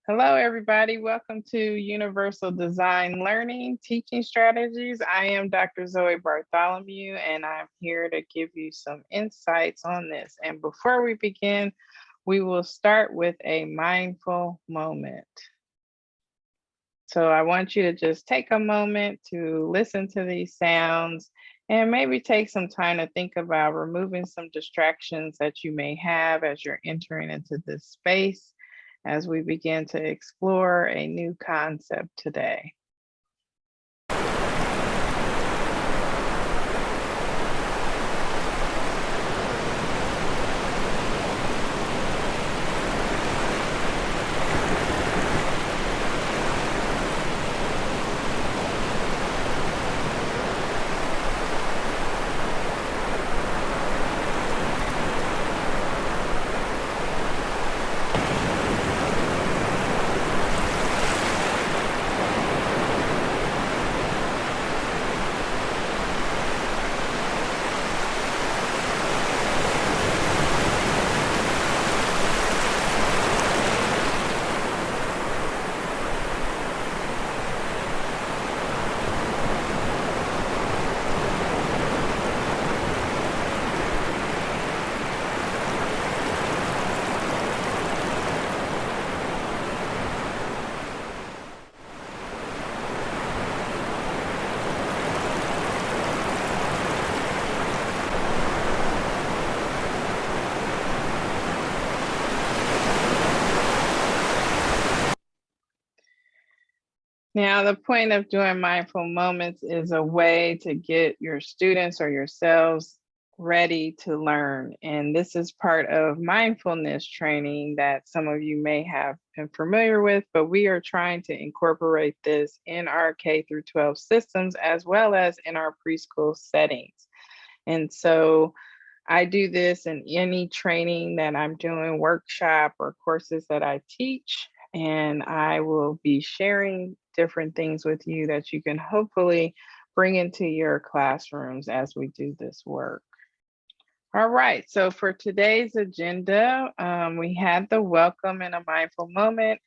Hello, everybody. Welcome to Universal Design Learning Teaching Strategies. I am Dr. Zoe Bartholomew, and I'm here to give you some insights on this. And before we begin, we will start with a mindful moment. So I want you to just take a moment to listen to these sounds and maybe take some time to think about removing some distractions that you may have as you're entering into this space as we begin to explore a new concept today. Now, the point of doing mindful moments is a way to get your students or yourselves ready to learn. And this is part of mindfulness training that some of you may have been familiar with, but we are trying to incorporate this in our K through 12 systems as well as in our preschool settings. And so I do this in any training that I'm doing, workshop or courses that I teach, and I will be sharing different things with you that you can hopefully bring into your classrooms as we do this work. All right, so for today's agenda, we had the welcome and a mindful moment.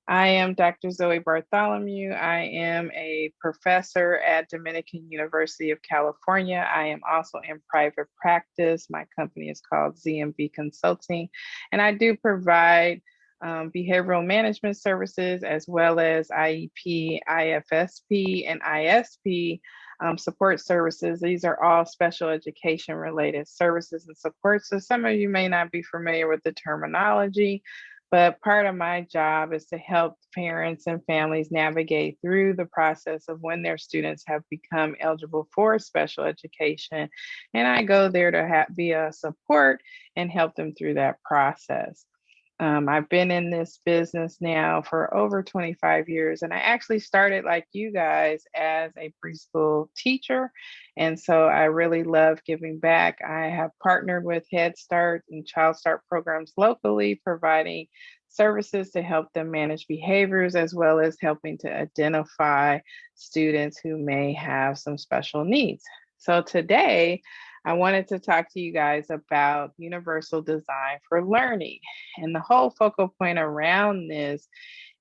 I am Dr. Zoe Bartholomew. I am a professor at Dominican University of California. I am also in private practice. My company is called ZMB Consulting, and I do provide behavioral management services as well as IEP, IFSP, and ISP support services. These are all special education related services and support. So some of you may not be familiar with the terminology, but part of my job is to help parents and families navigate through the process of when their students have become eligible for special education. And I go there to be a support and help them through that process. I've been in this business now for over 25 years, and I actually started like you guys as a preschool teacher. And so I really love giving back. I have partnered with Head Start and Child Start programs locally, providing services to help them manage behaviors as well as helping to identify students who may have some special needs. So today, I wanted to talk to you guys about universal design for learning. And the whole focal point around this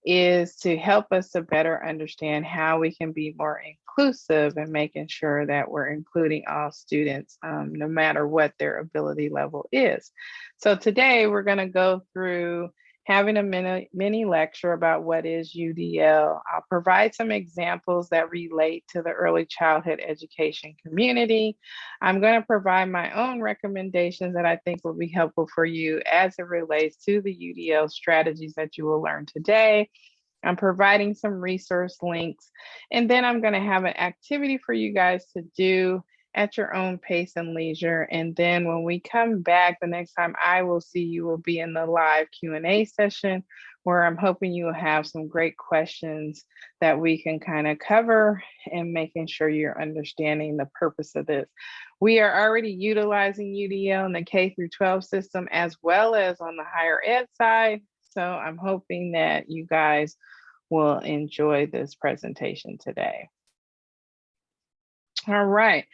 is to help us to better understand how we can be more inclusive and making sure that we're including all students, no matter what their ability level is. So today we're going to go through having a mini lecture about what is UDL. I'll provide some examples that relate to the early childhood education community. I'm going to provide my own recommendations that I think will be helpful for you as it relates to the UDL strategies that you will learn today. I'm providing some resource links, and then I'm going to have an activity for you guys to do at your own pace and leisure. And then when we come back, the next time I will see you will be in the live Q&A session, where I'm hoping you will have some great questions that we can kind of cover and making sure you're understanding the purpose of this. We are already utilizing UDL in the K through 12 system as well as on the higher ed side. So I'm hoping that you guys will enjoy this presentation today. All right.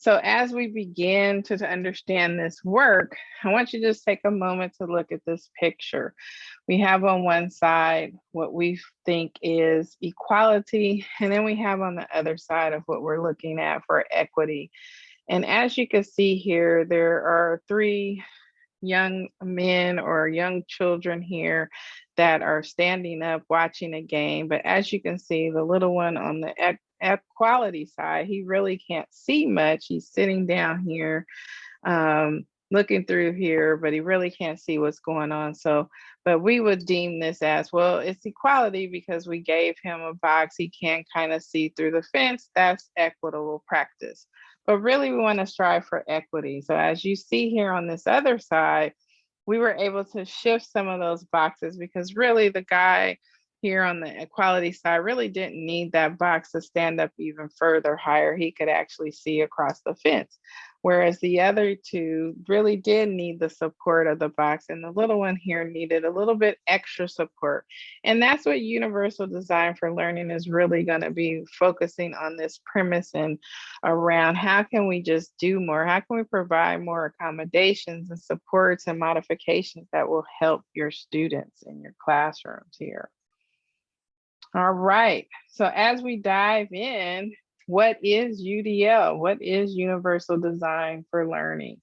So as we begin to understand this work, I want you to just take a moment to look at this picture. We have on one side what we think is equality, and then we have on the other side of what we're looking at for equity. And as you can see here, there are three young men or young children here that are standing up watching a game. But as you can see, the little one on the equality side, he really can't see much. He's sitting down here, looking through here, but he really can't see what's going on. So, but we would deem this as, well, it's equality because we gave him a box. He can kind of see through the fence. That's equitable practice. But really, we want to strive for equity. So as you see here on this other side, we were able to shift some of those boxes because really the guy here on the equality side really didn't need that box to stand up even further higher. He could actually see across the fence. Whereas the other two really did need the support of the box, and the little one here needed a little bit extra support. And that's what universal design for learning is really going to be focusing on, this premise and around how can we just do more? How can we provide more accommodations and supports and modifications that will help your students in your classrooms here? All right, so as we dive in, what is UDL? What is Universal Design for Learning?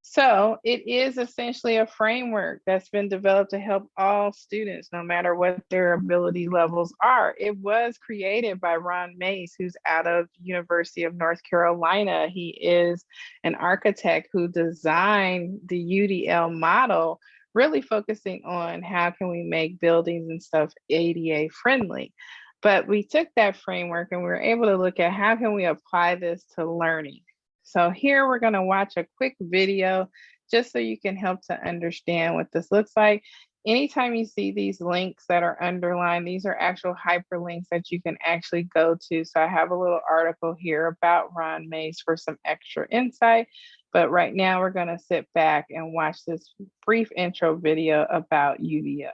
So it is essentially a framework that's been developed to help all students, no matter what their ability levels are. It was created by Ron Mace, who's out of University of North Carolina. He is an architect who designed the UDL model, really focusing on how can we make buildings and stuff ADA friendly. But we took that framework and we were able to look at how can we apply this to learning. So here we're going to watch a quick video just so you can help to understand what this looks like. Anytime you see these links that are underlined, these are actual hyperlinks that you can actually go to. So I have a little article here about Ron Mace for some extra insight. But right now we're going to sit back and watch this brief intro video about UDL.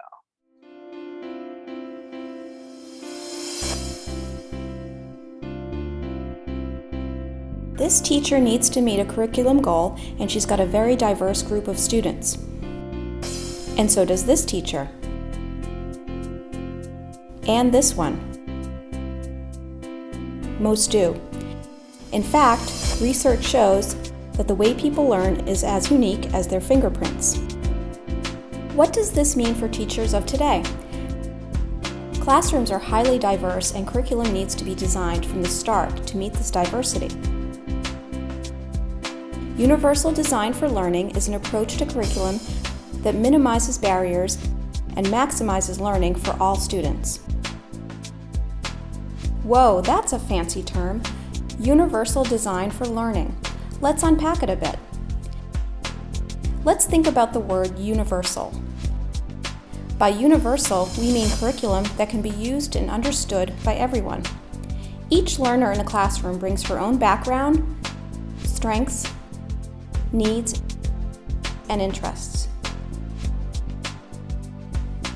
This teacher needs to meet a curriculum goal, and she's got a very diverse group of students. And so does this teacher. And this one. Most do. In fact, research shows that the way people learn is as unique as their fingerprints. What does this mean for teachers of today? Classrooms are highly diverse, and curriculum needs to be designed from the start to meet this diversity. Universal Design for Learning is an approach to curriculum that minimizes barriers and maximizes learning for all students. Whoa, that's a fancy term. Universal Design for Learning. Let's unpack it a bit. Let's think about the word universal. By universal, we mean curriculum that can be used and understood by everyone. Each learner in a classroom brings her own background, strengths, needs, and interests.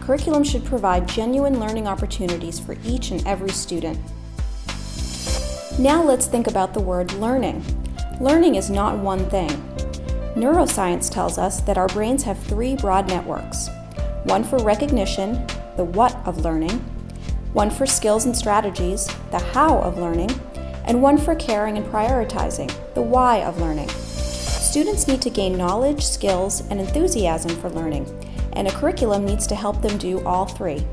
Curriculum should provide genuine learning opportunities for each and every student. Now let's think about the word learning. Learning is not one thing. Neuroscience tells us that our brains have three broad networks. One for recognition, the what of learning, one for skills and strategies, the how of learning, and one for caring and prioritizing, the why of learning. Students need to gain knowledge, skills, and enthusiasm for learning, and a curriculum needs to help them do all three.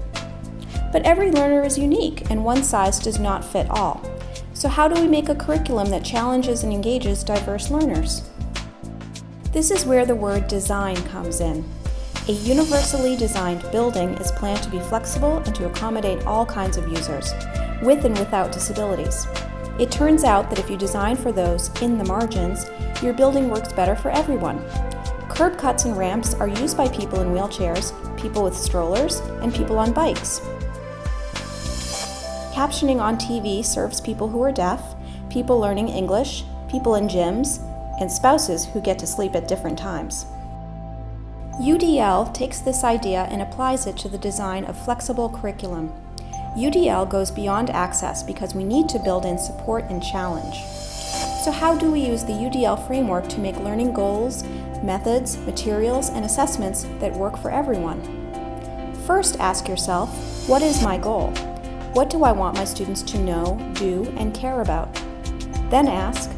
But every learner is unique, and one size does not fit all. So how do we make a curriculum that challenges and engages diverse learners? This is where the word design comes in. A universally designed building is planned to be flexible and to accommodate all kinds of users, with and without disabilities. It turns out that if you design for those in the margins, your building works better for everyone. Curb cuts and ramps are used by people in wheelchairs, people with strollers, and people on bikes. Captioning on TV serves people who are deaf, people learning English, people in gyms, and spouses who get to sleep at different times. UDL takes this idea and applies it to the design of flexible curriculum. UDL goes beyond access because we need to build in support and challenge. So how do we use the UDL framework to make learning goals, methods, materials, and assessments that work for everyone? First, ask yourself, what is my goal? What do I want my students to know, do, and care about? Then ask,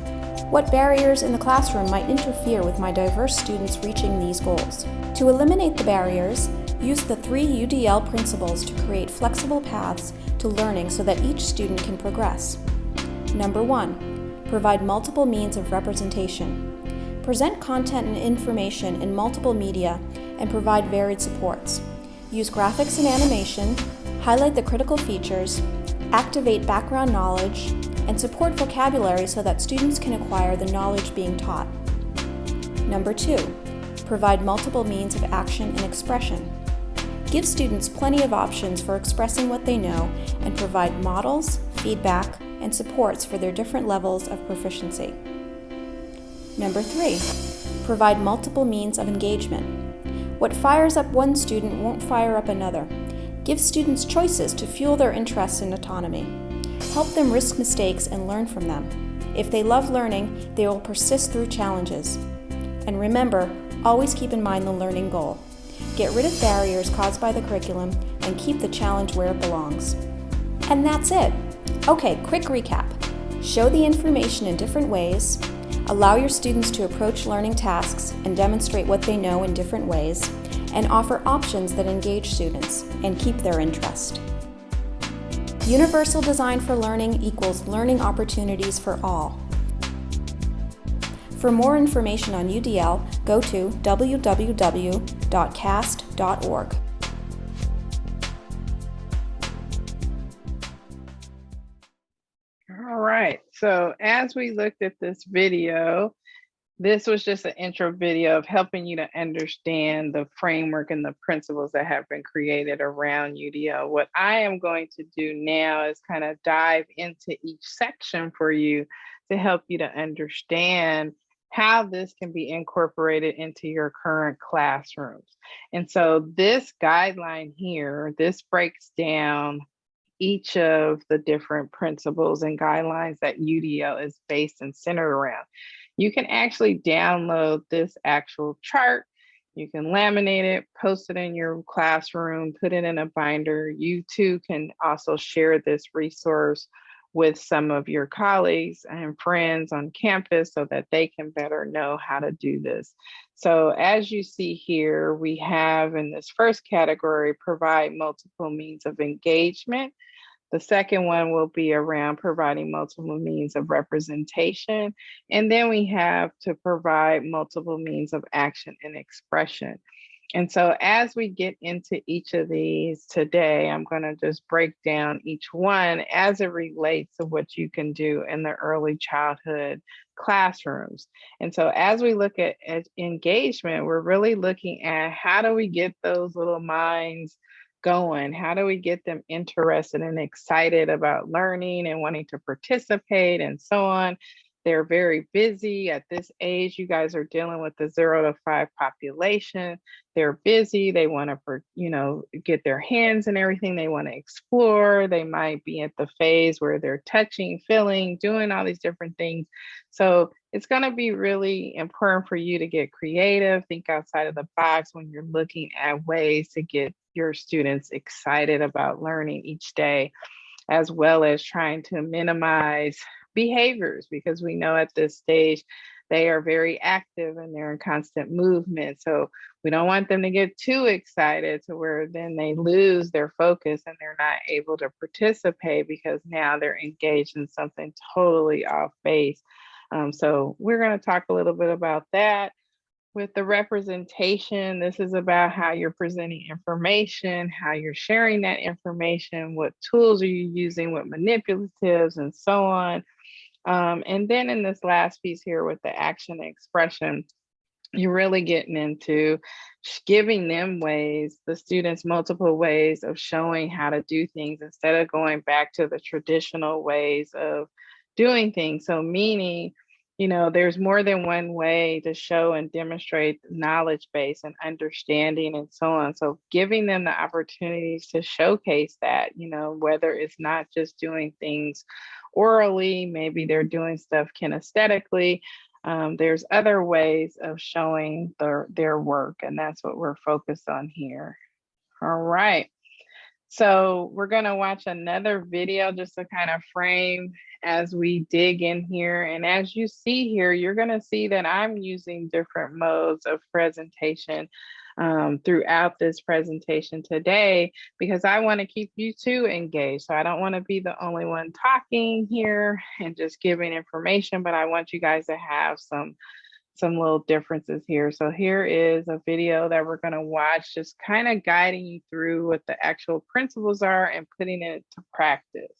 what barriers in the classroom might interfere with my diverse students reaching these goals? To eliminate the barriers, use the 3 UDL principles to create flexible paths to learning so that each student can progress. Number 1, provide multiple means of representation. Present content and information in multiple media and provide varied supports. Use graphics and animation, highlight the critical features, activate background knowledge, and support vocabulary so that students can acquire the knowledge being taught. Number 2, provide multiple means of action and expression. Give students plenty of options for expressing what they know and provide models, feedback, and supports for their different levels of proficiency. Number 3, provide multiple means of engagement. What fires up one student won't fire up another. Give students choices to fuel their interests and autonomy. Help them risk mistakes and learn from them. If they love learning, they will persist through challenges. And remember, always keep in mind the learning goal. Get rid of barriers caused by the curriculum and keep the challenge where it belongs. And that's it. Okay, quick recap. Show the information in different ways, allow your students to approach learning tasks and demonstrate what they know in different ways, and offer options that engage students and keep their interest. Universal design for learning equals learning opportunities for all. For more information on UDL, go to www.cast.org. All right, so as we looked at this video, this was just an intro video of helping you to understand the framework and the principles that have been created around UDL. What I am going to do now is kind of dive into each section for you to help you to understand how this can be incorporated into your current classrooms. And so this guideline here, this breaks down each of the different principles and guidelines that UDL is based and centered around. You can actually download this actual chart. You can laminate it, post it in your classroom, put it in a binder. You too can also share this resource with some of your colleagues and friends on campus so that they can better know how to do this. So as you see here, we have in this first category, provide multiple means of engagement. The second one will be around providing multiple means of representation. And then we have to provide multiple means of action and expression. And so as we get into each of these today, I'm going to just break down each one as it relates to what you can do in the early childhood classrooms. And so as we look at engagement, we're really looking at how do we get those little minds going? How do we get them interested and excited about learning and wanting to participate and so on? They're very busy at this age. You guys are dealing with the 0 to 5 population. They're busy. They want to, get their hands and everything. They want to explore. They might be at the phase where they're touching, feeling, doing all these different things. So it's going to be really important for you to get creative, think outside of the box when you're looking at ways to get your students excited about learning each day, as well as trying to minimize behaviors, because we know at this stage they are very active and they're in constant movement. So we don't want them to get too excited to where then they lose their focus and they're not able to participate because now they're engaged in something totally off base. So we're going to talk a little bit about that. With the representation, this is about how you're presenting information, how you're sharing that information, what tools are you using, what manipulatives, and so on. And then in this last piece here with the action and expression, you're really getting into giving them ways, the students multiple ways of showing how to do things instead of going back to the traditional ways of doing things. So meaning There's more than one way to show and demonstrate knowledge base and understanding and so on. So giving them the opportunities to showcase that, whether it's not just doing things orally, maybe they're doing stuff kinesthetically. There's other ways of showing their work, and that's what we're focused on here. All right. So we're going to watch another video just to kind of frame as we dig in here. And as you see here, you're going to see that I'm using different modes of presentation throughout this presentation today, because I want to keep you too engaged. So I don't want to be the only one talking here and just giving information, but I want you guys to have some little differences here. So here is a video that we're going to watch, just kind of guiding you through what the actual principles are and putting it to practice.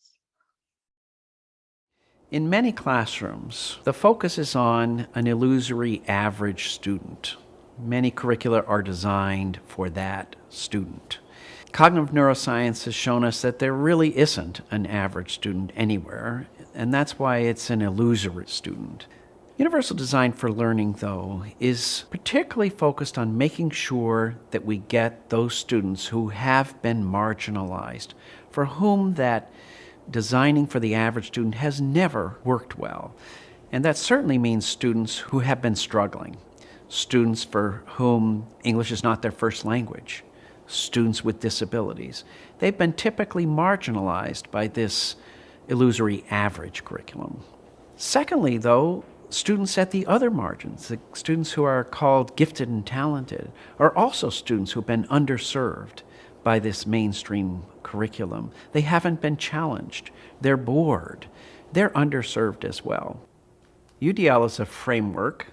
In many classrooms, the focus is on an illusory average student. Many curricula are designed for that student. Cognitive neuroscience has shown us that there really isn't an average student anywhere, and that's why it's an illusory student. Universal Design for Learning, though, is particularly focused on making sure that we get those students who have been marginalized, for whom that designing for the average student has never worked well. And that certainly means students who have been struggling, students for whom English is not their first language, students with disabilities. They've been typically marginalized by this illusory average curriculum. Secondly, though, students at the other margins, the students who are called gifted and talented, are also students who have been underserved by this mainstream curriculum. They haven't been challenged. They're bored. They're underserved as well. UDL is a framework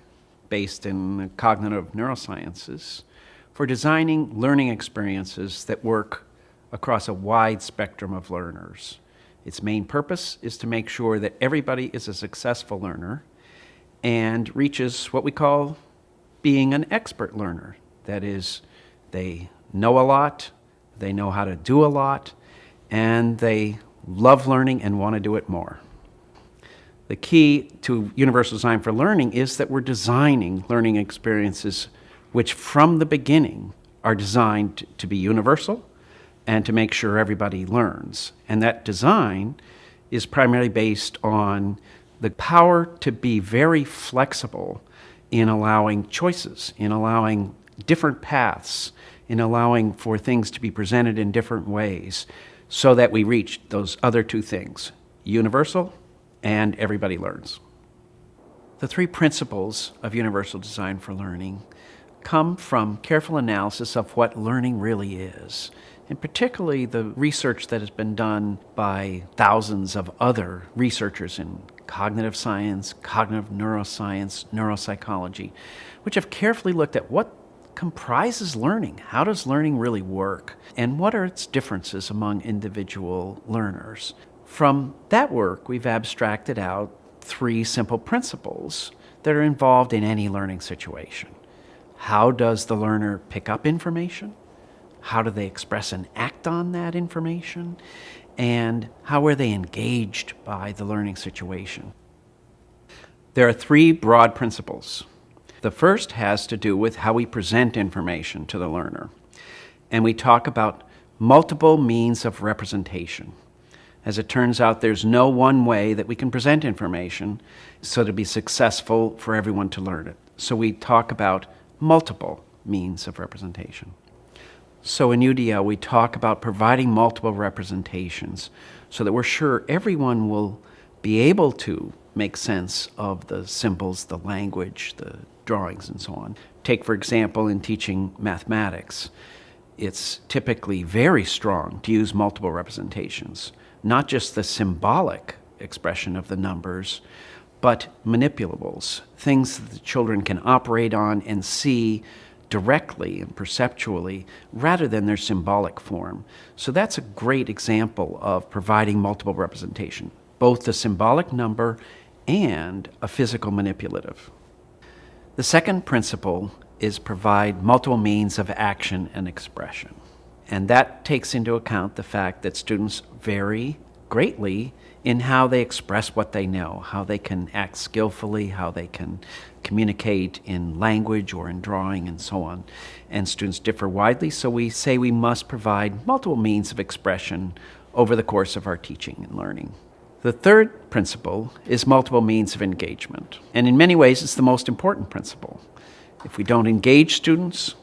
based in cognitive neurosciences for designing learning experiences that work across a wide spectrum of learners. Its main purpose is to make sure that everybody is a successful learner and reaches what we call being an expert learner. That is, they know a lot, they know how to do a lot, and they love learning and want to do it more. The key to Universal Design for Learning is that we're designing learning experiences which from the beginning are designed to be universal and to make sure everybody learns. And that design is primarily based on the power to be very flexible in allowing choices, in allowing different paths, in allowing for things to be presented in different ways so that we reach those other two things, universal and everybody learns. The three principles of Universal Design for Learning come from careful analysis of what learning really is, and particularly the research that has been done by thousands of other researchers in cognitive science, cognitive neuroscience, neuropsychology, which have carefully looked at what comprises learning, how does learning really work, and what are its differences among individual learners. From that work, we've abstracted out three simple principles that are involved in any learning situation. How does the learner pick up information? How do they express and act on that information? And how are they engaged by the learning situation? There are three broad principles. The first has to do with how we present information to the learner. And we talk about multiple means of representation. As it turns out, there's no one way that we can present information so to be successful for everyone to learn it. So we talk about multiple means of representation. So in UDL, we talk about providing multiple representations so that we're sure everyone will be able to make sense of the symbols, the language, the drawings, and so on. Take, for example, in teaching mathematics, it's typically very strong to use multiple representations, not just the symbolic expression of the numbers, but manipulables, things that the children can operate on and see directly and perceptually rather than their symbolic form. So that's a great example of providing multiple representation, both the symbolic number and a physical manipulative. The second principle is provide multiple means of action and expression. And that takes into account the fact that students vary greatly in how they express what they know, how they can act skillfully, how they can communicate in language or in drawing and so on. And students differ widely, so we say we must provide multiple means of expression over the course of our teaching and learning. The third principle is multiple means of engagement. And in many ways, it's the most important principle. If we don't engage students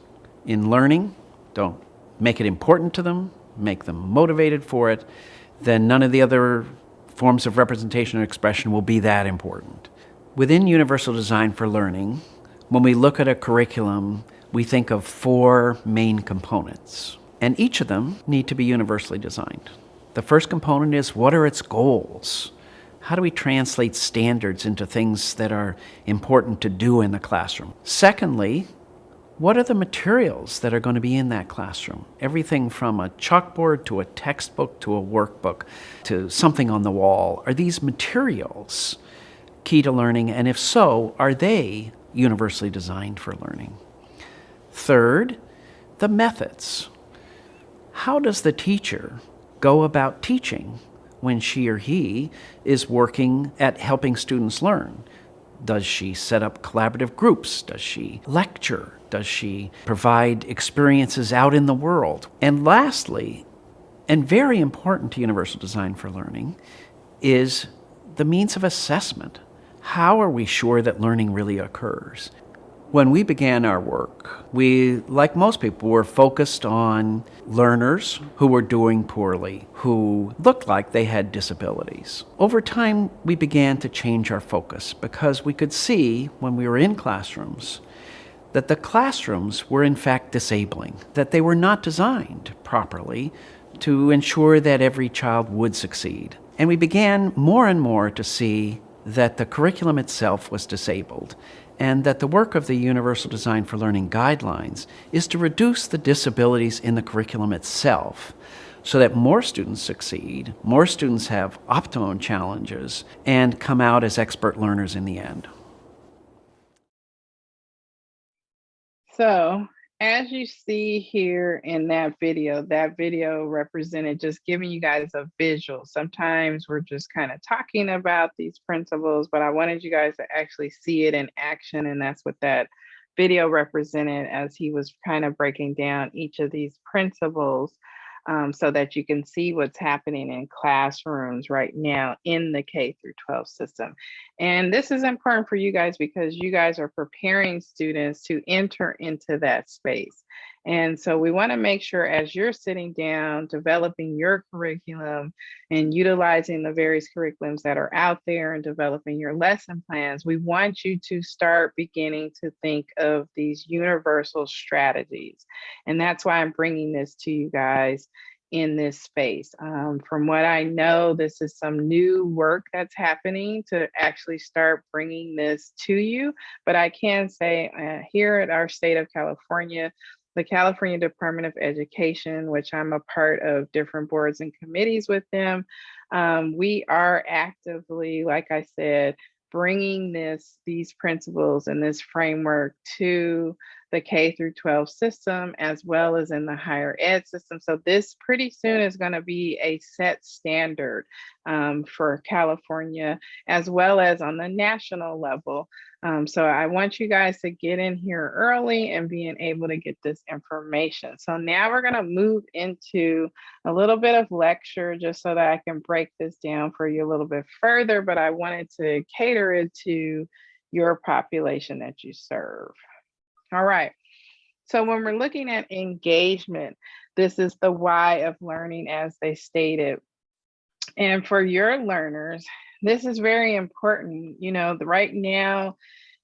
in learning, don't make it important to them, make them motivated for it, then none of the other forms of representation or expression will be that important. Within Universal Design for Learning, when we look at a curriculum, we think of 4 main components, and each of them need to be universally designed. The first component is, what are its goals? How do we translate standards into things that are important to do in the classroom? Secondly, what are the materials that are going to be in that classroom? Everything from a chalkboard to a textbook to a workbook to something on the wall. Are these materials key to learning? And if so, are they universally designed for learning? Third, the methods. How does the teacher go about teaching when she or he is working at helping students learn? Does she set up collaborative groups? Does she lecture? Does she provide experiences out in the world? And lastly, and very important to Universal Design for Learning, is the means of assessment. How are we sure that learning really occurs? When we began our work, we, like most people, were focused on learners who were doing poorly, who looked like they had disabilities. Over time, we began to change our focus because we could see when we were in classrooms that the classrooms were in fact disabling, that they were not designed properly to ensure that every child would succeed. And we began more and more to see that the curriculum itself was disabled, and that the work of the Universal Design for Learning guidelines is to reduce the disabilities in the curriculum itself so that more students succeed, more students have optimum challenges, and come out as expert learners in the end. So, as you see here in that video represented just giving you guys a visual. Sometimes we're just kind of talking about these principles, but I wanted you guys to actually see it in action. And that's what that video represented as he was kind of breaking down each of these principles, so that you can see what's happening in classrooms right now in the K through 12 system. And this is important for you guys because you guys are preparing students to enter into that space. And so we want to make sure as you're sitting down, developing your curriculum and utilizing the various curriculums that are out there and developing your lesson plans, we want you to start beginning to think of these universal strategies. And that's why I'm bringing this to you guys in this space. From what I know, this is some new work that's happening to actually start bringing this to you. But I can say here at our state of California, the California Department of Education, which I'm a part of different boards and committees with them, we are actively, like I said, bringing these principles and this framework to the K through 12 system as well as in the higher ed system. So this pretty soon is going to be a set standard for California as well as on the national level. So I want you guys to get in here early and being able to get this information. So now we're going to move into a little bit of lecture just so that I can break this down for you a little bit further, but I wanted to cater it to your population that you serve. All right. So when we're looking at engagement, this is the why of learning as they stated. And for your learners, this is very important. You know, right now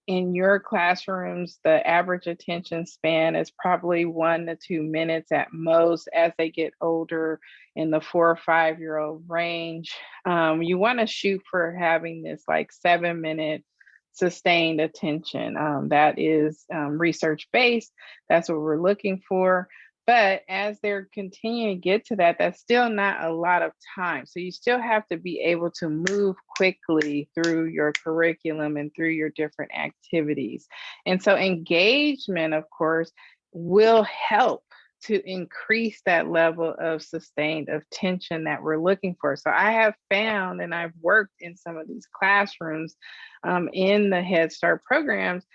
in your classrooms, the average attention span is probably 1 to 2 minutes at most. As they get older in the 4 or 5-year-old range, you want to shoot for having this like 7-minute sustained attention. That is research based. That's what we're looking for. But as they're continuing to get to that, that's still not a lot of time. So you still have to be able to move quickly through your curriculum and through your different activities. And so engagement, of course, will help to increase that level of sustained attention that we're looking for. So I have found, and I've worked in some of these classrooms in the Head Start programs,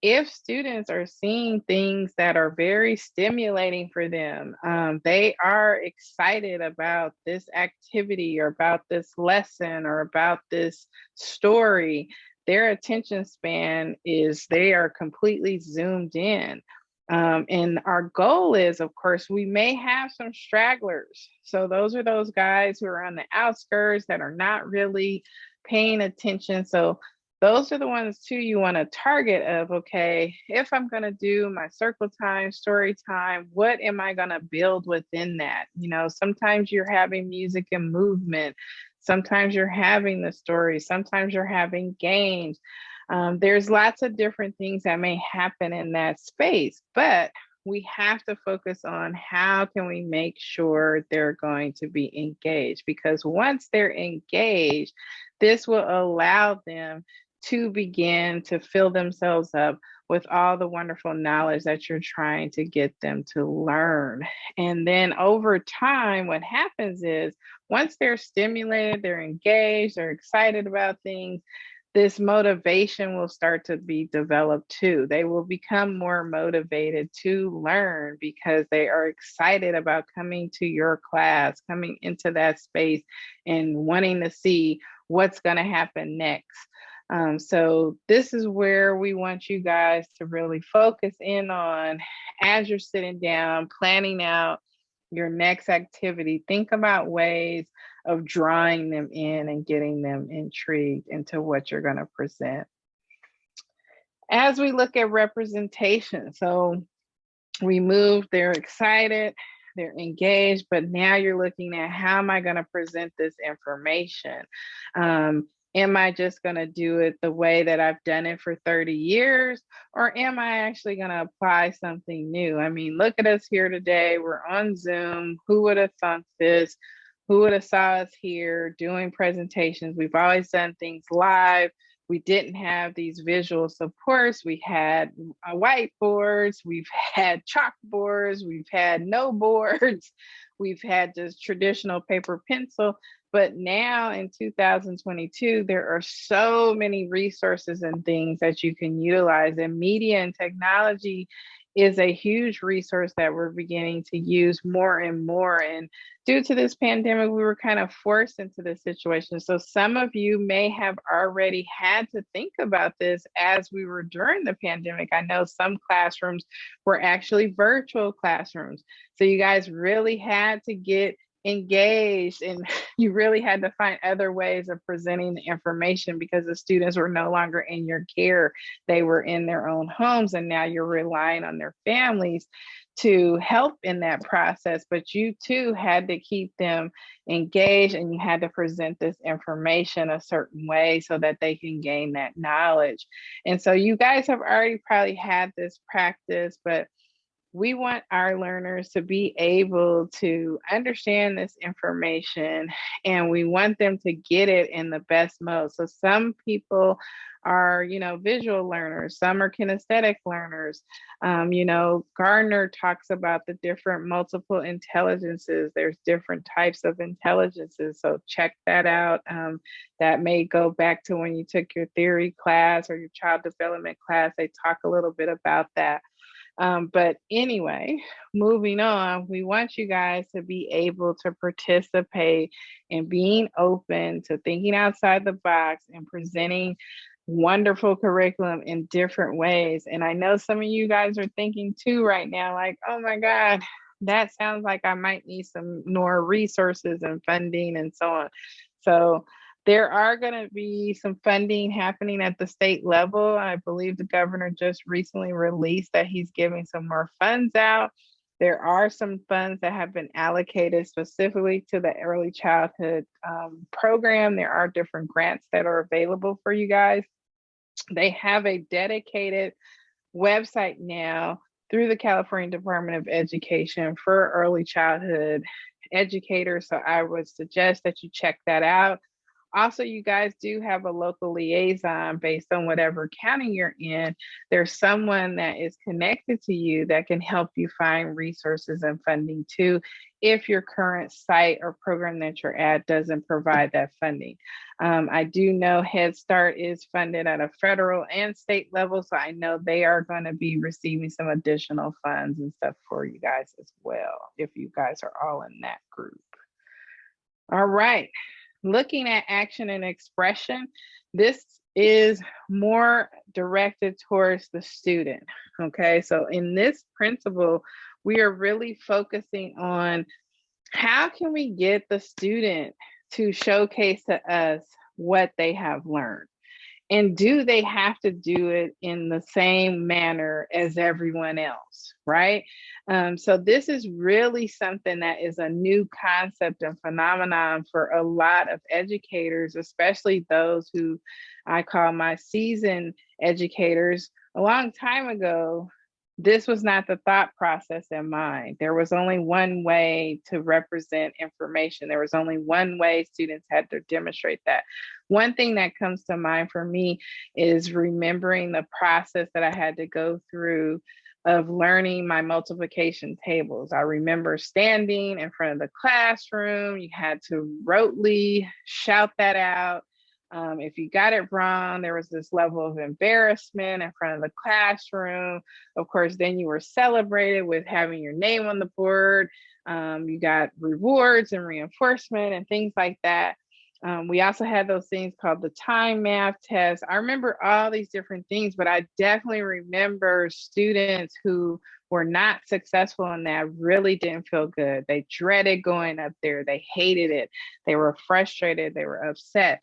if students are seeing things that are very stimulating for them, they are excited about this activity or about this lesson or about this story, their attention span is, they are completely zoomed in. And our goal is, of course, we may have some stragglers. So those are those guys who are on the outskirts that are not really paying attention. So those are the ones too you want to target of, okay, if I'm going to do my circle time, story time, what am I going to build within that? You know, sometimes you're having music and movement. Sometimes you're having the story. Sometimes you're having games. There's lots of different things that may happen in that space, but we have to focus on how can we make sure they're going to be engaged, because once they're engaged, this will allow them to begin to fill themselves up with all the wonderful knowledge that you're trying to get them to learn. And then over time, what happens is once they're stimulated, they're engaged, they're excited about things, this motivation will start to be developed too. They will become more motivated to learn because they are excited about coming to your class, coming into that space and wanting to see what's going to happen next. So this is where we want you guys to really focus in on as you're sitting down, planning out your next activity. Think about ways of drawing them in and getting them intrigued into what you're going to present. As we look at representation, so we moved, they're excited, they're engaged, but now you're looking at how am I going to present this information? Am I just going to do it the way that I've done it for 30 years? Or am I actually going to apply something new? I mean, look at us here today. We're on Zoom. Who would have thought this? Who would have saw us here doing presentations? We've always done things live. We didn't have these visual supports. We had whiteboards, we've had chalkboards, we've had no boards, we've had just traditional paper pencil. But now in 2022, there are so many resources and things that you can utilize, and media and technology is a huge resource that we're beginning to use more and more. And due to this pandemic, we were kind of forced into this situation. So some of you may have already had to think about this as we were during the pandemic. I know some classrooms were actually virtual classrooms. So you guys really had to get engaged and you really had to find other ways of presenting the information because the students were no longer in your care. They were in their own homes, and now you're relying on their families to help in that process. But you too had to keep them engaged, and you had to present this information a certain way so that they can gain that knowledge. And so you guys have already probably had this practice, but we want our learners to be able to understand this information, and we want them to get it in the best mode. So some people are, visual learners, some are kinesthetic learners. Gardner talks about the different multiple intelligences. There's different types of intelligences. So check that out. That may go back to when you took your theory class or your child development class. They talk a little bit about that. But anyway, moving on, we want you guys to be able to participate in being open to thinking outside the box and presenting wonderful curriculum in different ways. And I know some of you guys are thinking too right now, like, oh my God, that sounds like I might need some more resources and funding and so on. So there are going to be some funding happening at the state level. I believe the governor just recently released that he's giving some more funds out. There are some funds that have been allocated specifically to the early childhood program. There are different grants that are available for you guys. They have a dedicated website now through the California Department of Education for early childhood educators. So I would suggest that you check that out. Also, you guys do have a local liaison based on whatever county you're in. There's someone that is connected to you that can help you find resources and funding too, if your current site or program that you're at doesn't provide that funding. I do know Head Start is funded at a federal and state level, so I know they are going to be receiving some additional funds and stuff for you guys as well, if you guys are all in that group. All right. Looking at action and expression, this is more directed towards the student. Okay, so in this principle, we are really focusing on how can we get the student to showcase to us what they have learned? And do they have to do it in the same manner as everyone else, right? So this is really something that is a new concept and phenomenon for a lot of educators, especially those who I call my seasoned educators. A long time ago, this was not the thought process in mind. There was only one way to represent information. There was only one way students had to demonstrate that. One thing that comes to mind for me is remembering the process that I had to go through of learning my multiplication tables. I remember standing in front of the classroom. You had to rotely shout that out. If you got it wrong, there was this level of embarrassment in front of the classroom. Of course, then you were celebrated with having your name on the board. You got rewards and reinforcement and things like that. We also had those things called the time math test. I remember all these different things, but I definitely remember students who were not successful in that really didn't feel good. They dreaded going up there. They hated it. They were frustrated. They were upset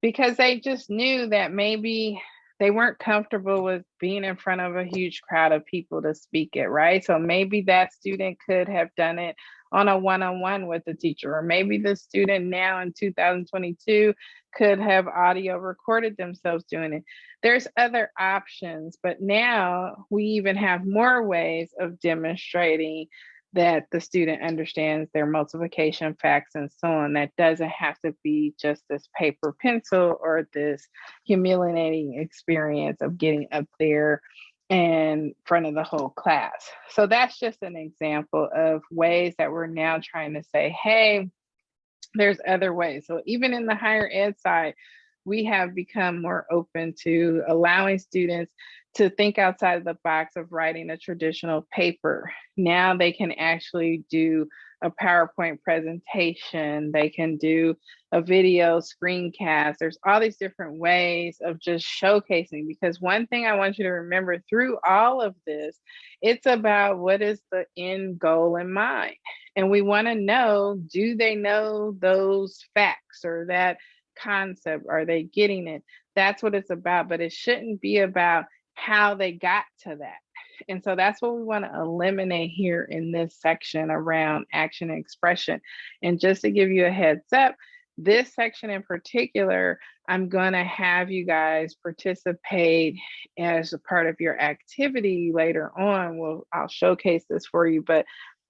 because they just knew that maybe they weren't comfortable with being in front of a huge crowd of people to speak it, right? So maybe that student could have done it on a one-on-one with the teacher, or maybe the student now in 2022 could have audio recorded themselves doing it. There's other options, but now we even have more ways of demonstrating that the student understands their multiplication facts and so on. That doesn't have to be just this paper pencil or this humiliating experience of getting up there in front of the whole class. So that's just an example of ways that we're now trying to say, hey, there's other ways. So even in the higher ed side, we have become more open to allowing students to think outside of the box of writing a traditional paper. Now they can actually do a PowerPoint presentation. They can do a video screencast. There's all these different ways of just showcasing, because one thing I want you to remember through all of this, it's about what is the end goal in mind. And we want to know, do they know those facts or that concept? Are they getting it? That's what it's about, but it shouldn't be about how they got to that. And so that's what we want to eliminate here in this section around action and expression. And just to give you a heads up, this section in particular, I'm going to have you guys participate as a part of your activity later on. I'll showcase this for you, but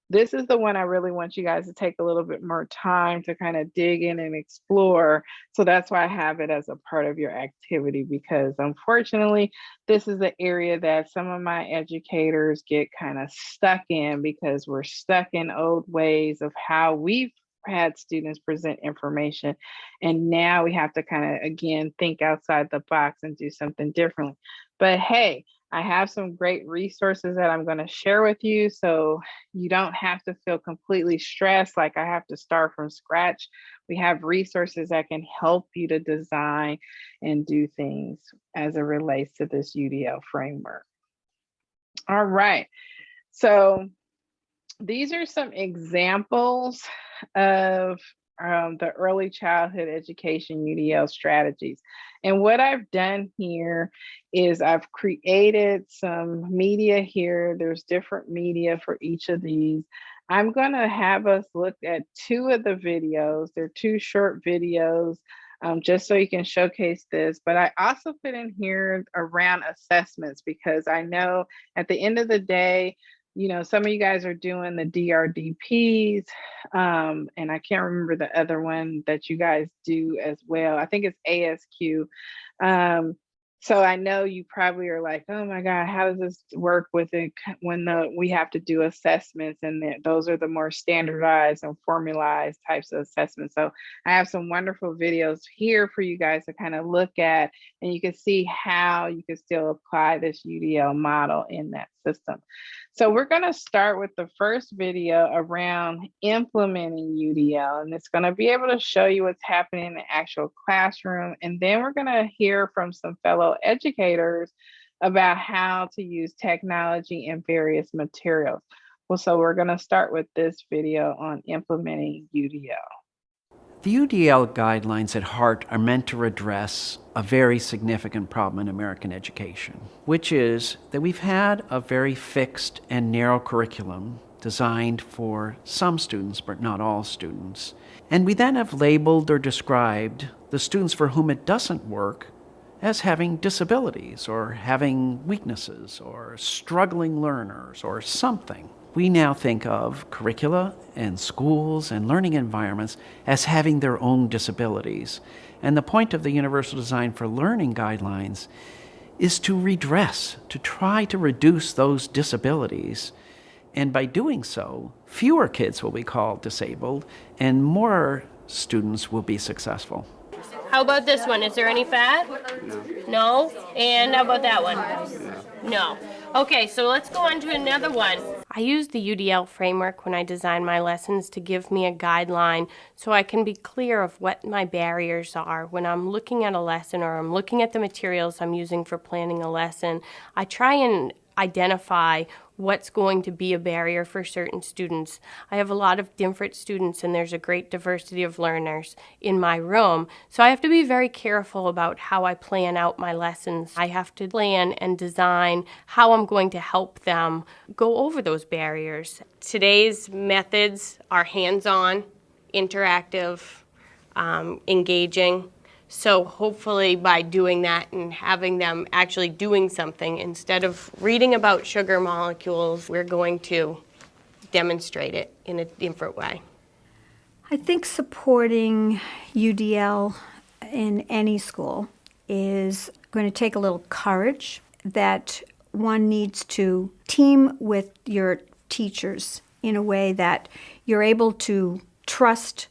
this is the one I really want you guys to take a little bit more time to kind of dig in and explore. So that's why I have it as a part of your activity, because unfortunately, this is the area that some of my educators get kind of stuck in, because we're stuck in old ways of how we've had students present information. And now we have to kind of, again, think outside the box and do something differently. But hey, I have some great resources that I'm going to share with you, so you don't have to feel completely stressed like I have to start from scratch. We have resources that can help you to design and do things as it relates to this UDL framework. All right, so these are some examples of the early childhood education UDL strategies. And what I've done here is I've created some media here. There's different media for each of these. I'm going to have us look at two of the videos. They're two short videos, just so you can showcase this. But I also put in here around assessments, because I know at the end of the day, some of you guys are doing the DRDPs, and I can't remember the other one that you guys do as well. I think it's ASQ. Um, so I know you probably are like, oh my God, how does this work with it when we have to do assessments, and those are the more standardized and formalized types of assessments. So I have some wonderful videos here for you guys to kind of look at, and you can see how you can still apply this UDL model in that system. So we're going to start with the first video around implementing UDL, and it's going to be able to show you what's happening in the actual classroom. And then we're going to hear from some fellow educators about how to use technology and various materials. Well, so we're going to start with this video on implementing UDL. The UDL guidelines at heart are meant to address a very significant problem in American education, which is that we've had a very fixed and narrow curriculum designed for some students, but not all students. And we then have labeled or described the students for whom it doesn't work as having disabilities or having weaknesses or struggling learners or something. We now think of curricula and schools and learning environments as having their own disabilities. And the point of the Universal Design for Learning guidelines is to redress, to try to reduce those disabilities. And by doing so, fewer kids will be called disabled and more students will be successful. How about this one? Is there any fat? No? And how about that one? No. Okay, so let's go on to another one. I use the UDL framework when I design my lessons to give me a guideline so I can be clear of what my barriers are. When I'm looking at a lesson or I'm looking at the materials I'm using for planning a lesson, I try and identify what's going to be a barrier for certain students. I have a lot of different students and there's a great diversity of learners in my room, so I have to be very careful about how I plan out my lessons. I have to plan and design how I'm going to help them go over those barriers. Today's methods are hands-on, interactive, engaging. So hopefully by doing that and having them actually doing something, instead of reading about sugar molecules, we're going to demonstrate it in a different way. I think supporting UDL in any school is going to take a little courage, that one needs to team with your teachers in a way that you're able to trust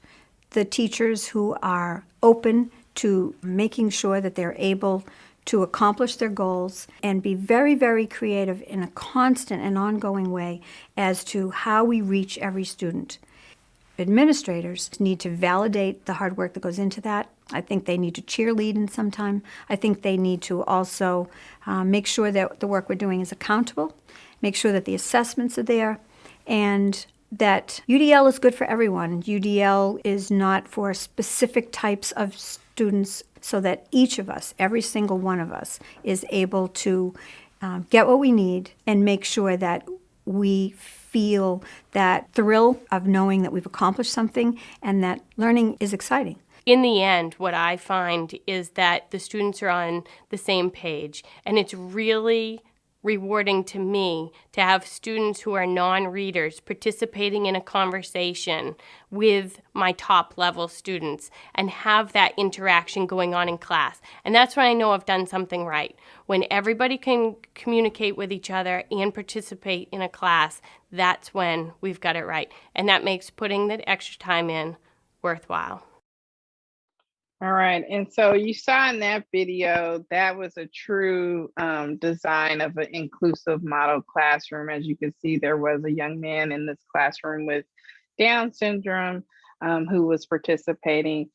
the teachers who are open to making sure that they're able to accomplish their goals, and be very, very creative in a constant and ongoing way as to how we reach every student. Administrators need to validate the hard work that goes into that. I think they need to cheerlead in some time. I think they need to also make sure that the work we're doing is accountable, make sure that the assessments are there, and that UDL is good for everyone. UDL is not for specific types of students, so that each of us, every single one of us, is able to get what we need and make sure that we feel that thrill of knowing that we've accomplished something and that learning is exciting. In the end, what I find is that the students are on the same page, and it's really rewarding to me to have students who are non-readers participating in a conversation with my top level students and have that interaction going on in class. And that's when I know I've done something right. When everybody can communicate with each other and participate in a class, that's when we've got it right. And that makes putting the extra time in worthwhile. All right. And so you saw in that video, that was a true design of an inclusive model classroom. As you can see, there was a young man in this classroom with Down syndrome who was participating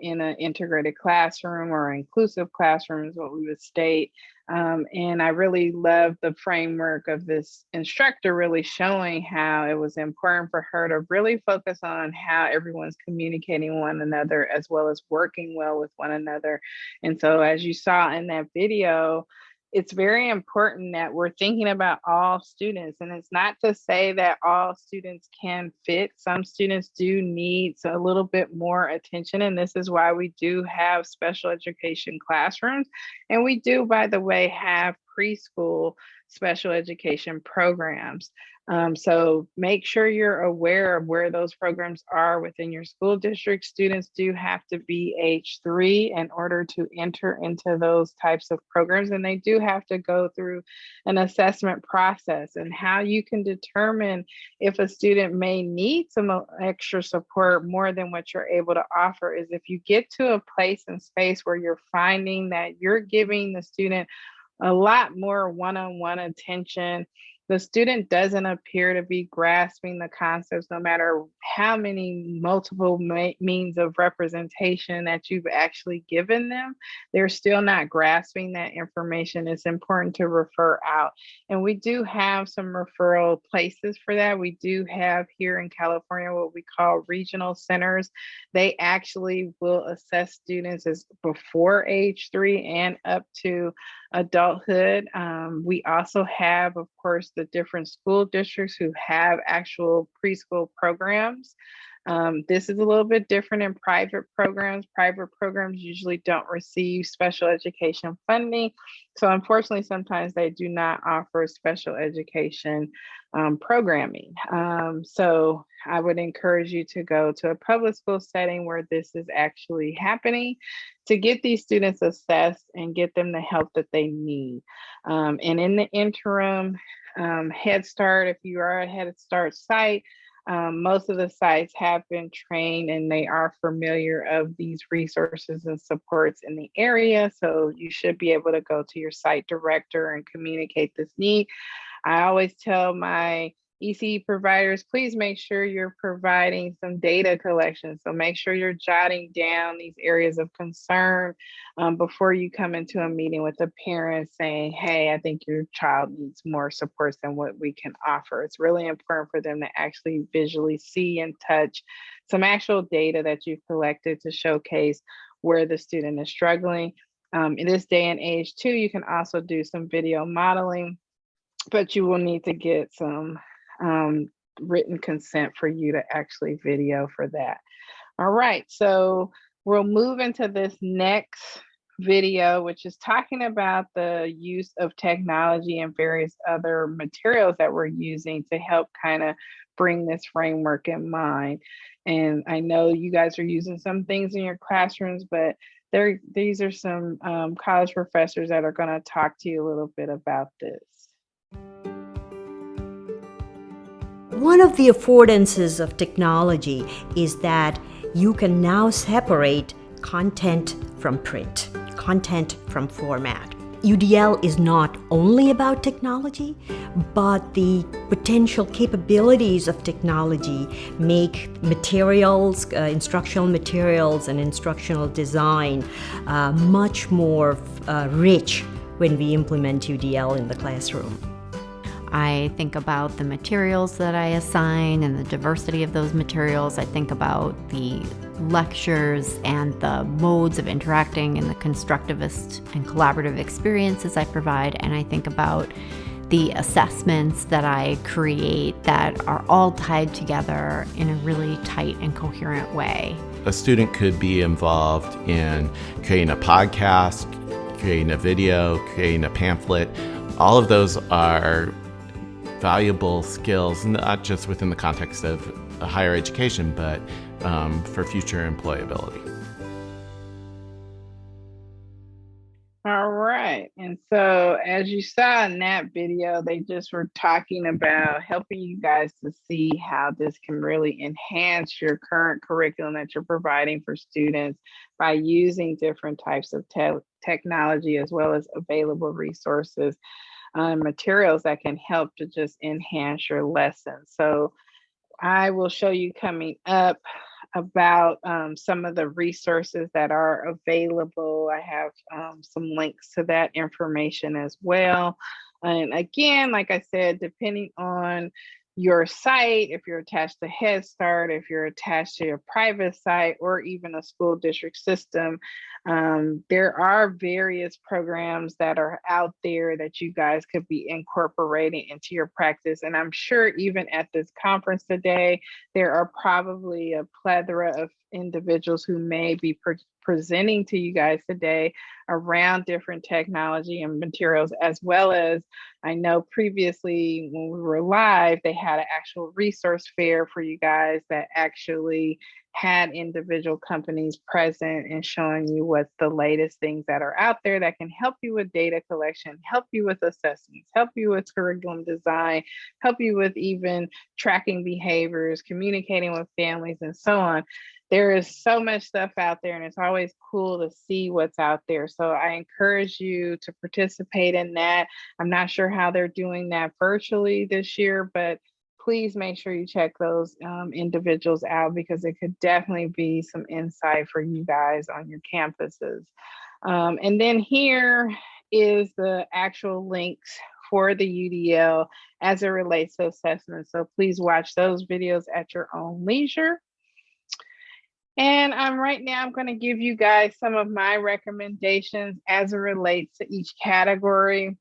in an integrated classroom or inclusive classroom is what we would state. And I really love the framework of this instructor really showing how it was important for her to really focus on how everyone's communicating one another as well as working well with one another. And so as you saw in that video, it's very important that we're thinking about all students. And it's not to say that all students can fit. Some students do need a little bit more attention. And this is why we do have special education classrooms. And we do, by the way, have preschool special education programs. So make sure you're aware of where those programs are within your school district. Students do have to be age 3 in order to enter into those types of programs, and they do have to go through an assessment process. And how you can determine if a student may need some extra support more than what you're able to offer is if you get to a place and space where you're finding that you're giving the student a lot more one-on-one attention. The student doesn't appear to be grasping the concepts, no matter how many multiple means of representation that you've actually given them. They're still not grasping that information. It's important to refer out. And we do have some referral places for that. We do have here in California what we call regional centers. They actually will assess students as before age 3 and up to adulthood. We also have, of course, the different school districts who have actual preschool programs. This is a little bit different in private programs. Private programs usually don't receive special education funding. So unfortunately, sometimes they do not offer special education programming. So I would encourage you to go to a public school setting where this is actually happening to get these students assessed and get them the help that they need. And in the interim, Head Start, if you are a Head Start site, most of the sites have been trained and they are familiar of these resources and supports in the area. So you should be able to go to your site director and communicate this need. I always tell my ECE providers, please make sure you're providing some data collection. So make sure you're jotting down these areas of concern before you come into a meeting with a parent saying, hey, I think your child needs more supports than what we can offer. It's really important for them to actually visually see and touch some actual data that you've collected to showcase where the student is struggling. In this day and age too, you can also do some video modeling, but you will need to get some written consent for you to actually video for that. All right, so we'll move into this next video, which is talking about the use of technology and various other materials that we're using to help kind of bring this framework in mind. And I know you guys are using some things in your classrooms, but these are some college professors that are going to talk to you a little bit about this. One of the affordances of technology is that you can now separate content from print, content from format. UDL is not only about technology, but the potential capabilities of technology make materials, instructional materials and instructional design much more rich when we implement UDL in the classroom. I think about the materials that I assign and the diversity of those materials. I think about the lectures and the modes of interacting and the constructivist and collaborative experiences I provide. And I think about the assessments that I create that are all tied together in a really tight and coherent way. A student could be involved in creating a podcast, creating a video, creating a pamphlet. All of those are valuable skills, not just within the context of higher education, but for future employability. All right. And so as you saw in that video, they just were talking about helping you guys to see how this can really enhance your current curriculum that you're providing for students by using different types of technology as well as available resources. Materials that can help to just enhance your lesson. So I will show you coming up about some of the resources that are available. I have some links to that information as well. And again, like I said, depending on your site, if you're attached to Head Start, if you're attached to your private site, or even a school district system, there are various programs that are out there that you guys could be incorporating into your practice. And I'm sure even at this conference today, there are probably a plethora of individuals who may be presenting to you guys today around different technology and materials, as well as I know previously when we were live, they had an actual resource fair for you guys that actually had individual companies present and showing you what's the latest things that are out there that can help you with data collection, help you with assessments, help you with curriculum design, help you with even tracking behaviors, communicating with families, and so on. There is so much stuff out there, and it's always cool to see what's out there. So I encourage you to participate in that. I'm not sure how they're doing that virtually this year, but please make sure you check those individuals out, because it could definitely be some insight for you guys on your campuses. And then here is the actual links for the UDL as it relates to assessment. So please watch those videos at your own leisure. And right now, I'm going to give you guys some of my recommendations as it relates to each category.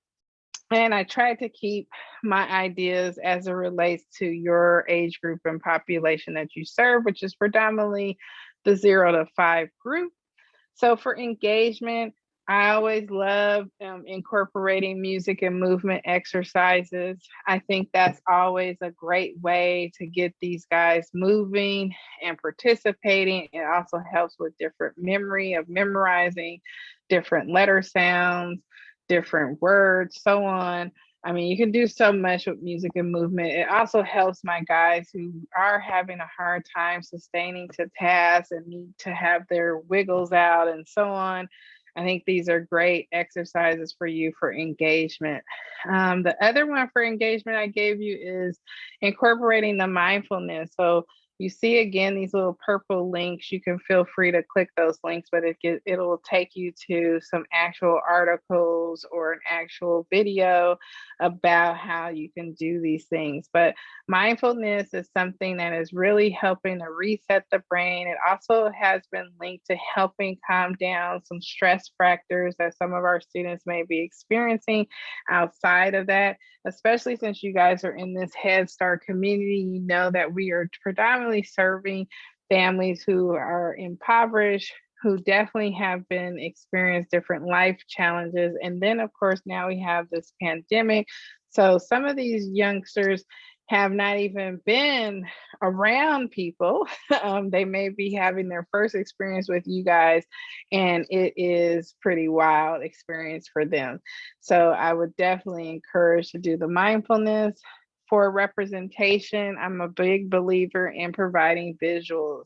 And I tried to keep my ideas as it relates to your age group and population that you serve, which is predominantly the 0 to 5 group. So for engagement, I always love incorporating music and movement exercises. I think that's always a great way to get these guys moving and participating. It also helps with different memory of memorizing different letter sounds, different words, so on. I mean, you can do so much with music and movement. It also helps my guys who are having a hard time sustaining to tasks and need to have their wiggles out and so on. I think these are great exercises for you for engagement. The other one for engagement I gave you is incorporating the mindfulness. So you see again these little purple links. You can feel free to click those links, but it'll take you to some actual articles or an actual video about how you can do these things. But mindfulness is something that is really helping to reset the brain. It also has been linked to helping calm down some stress factors that some of our students may be experiencing outside of that, especially since you guys are in this Head Start community. You know that we are predominantly serving families who are impoverished, who definitely have been experienced different life challenges. And then of course, now we have this pandemic. So some of these youngsters have not even been around people. They may be having their first experience with you guys, and it is pretty wild experience for them. So I would definitely encourage to do the mindfulness. For representation, I'm a big believer in providing visuals.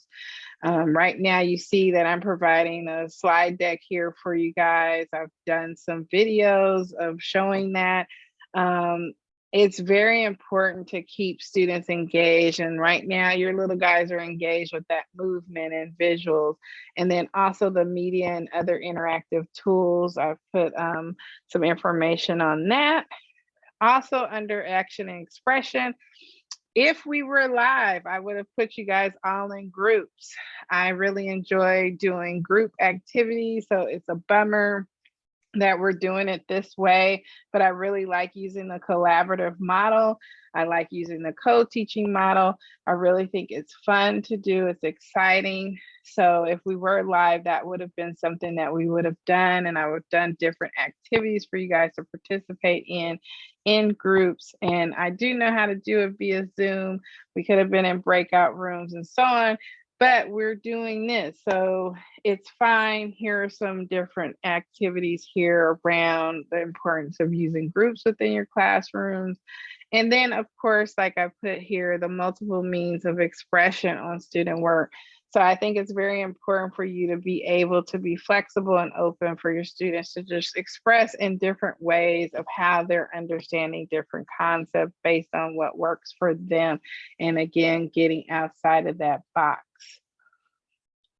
Right now, you see that I'm providing a slide deck here for you guys. I've done some videos of showing that. It's very important to keep students engaged. And right now, your little guys are engaged with that movement and visuals. And then also the media and other interactive tools. I've put some information on that. Also under action and expression, if we were live, I would have put you guys all in groups. I really enjoy doing group activities, so it's a bummer that we're doing it this way, but I really like using the collaborative model. I like using the co-teaching model. I really think it's fun to do. It's exciting. So if we were live, that would have been something that we would have done, and I would have done different activities for you guys to participate in groups. And I do know how to do it via Zoom. We could have been in breakout rooms and so on, but we're doing this, so it's fine. Here are some different activities here around the importance of using groups within your classrooms. And then, of course, like I put here, the multiple means of expression on student work. So I think it's very important for you to be able to be flexible and open for your students to just express in different ways of how they're understanding different concepts based on what works for them. And again, getting outside of that box.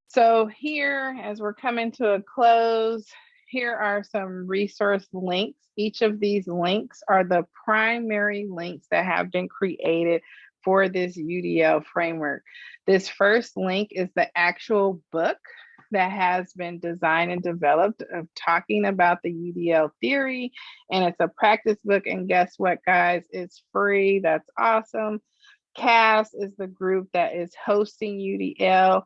So here, as we're coming to a close, here are some resource links. Each of these links are the primary links that have been created for this UDL framework. This first link is the actual book that has been designed and developed of talking about the UDL theory, and it's a practice book. And guess what, guys? It's free. That's awesome. CAS is the group that is hosting UDL.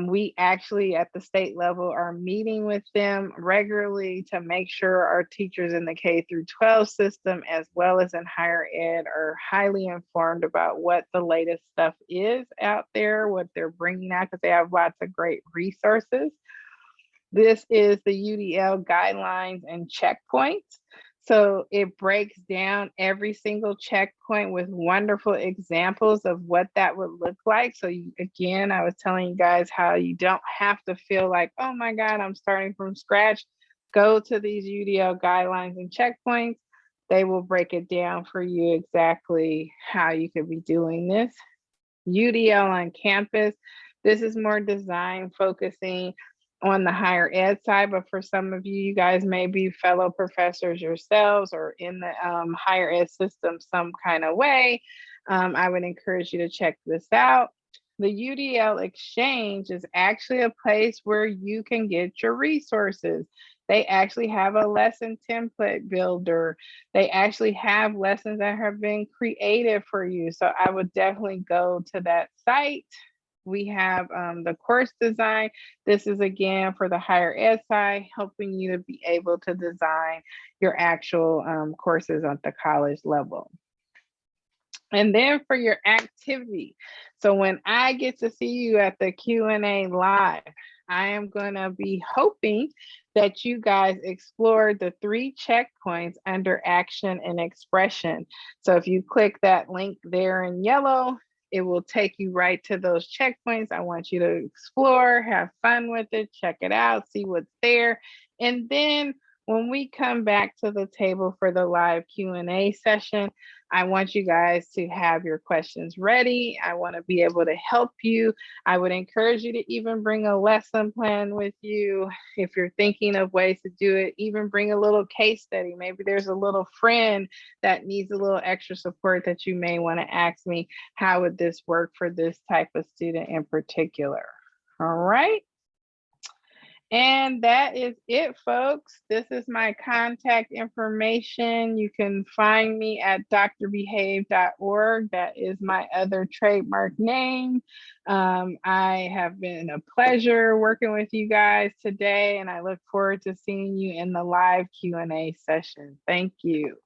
We actually at the state level are meeting with them regularly to make sure our teachers in the K through 12 system as well as in higher ed are highly informed about what the latest stuff is out there, what they're bringing out, because they have lots of great resources. This is the UDL guidelines and checkpoints. So it breaks down every single checkpoint with wonderful examples of what that would look like. So again, I was telling you guys how you don't have to feel like, oh my God, I'm starting from scratch. Go to these UDL guidelines and checkpoints. They will break it down for you exactly how you could be doing this. UDL on campus. This is more design focusing on the higher ed side, but for some of you, you guys may be fellow professors yourselves or in the higher ed system some kind of way. I would encourage you to check this out. The UDL Exchange is actually a place where you can get your resources. They actually have a lesson template builder. They actually have lessons that have been created for you. So I would definitely go to that site. We have the course design. This is again for the higher ed side, helping you to be able to design your actual courses at the college level. And then for your activity. So when I get to see you at the Q&A live, I am going to be hoping that you guys explore the 3 checkpoints under action and expression. So if you click that link there in yellow, it will take you right to those checkpoints. I want you to explore, have fun with it, check it out, see what's there. And then when we come back to the table for the live Q&A session, I want you guys to have your questions ready. I want to be able to help you. I would encourage you to even bring a lesson plan with you. If you're thinking of ways to do it, even bring a little case study. Maybe there's a little friend that needs a little extra support that you may want to ask me, how would this work for this type of student in particular? All right. And that is it, folks. This is my contact information. You can find me at drbehave.org. That is my other trademark name. I have been a pleasure working with you guys today, and I look forward to seeing you in the live Q&A session. Thank you.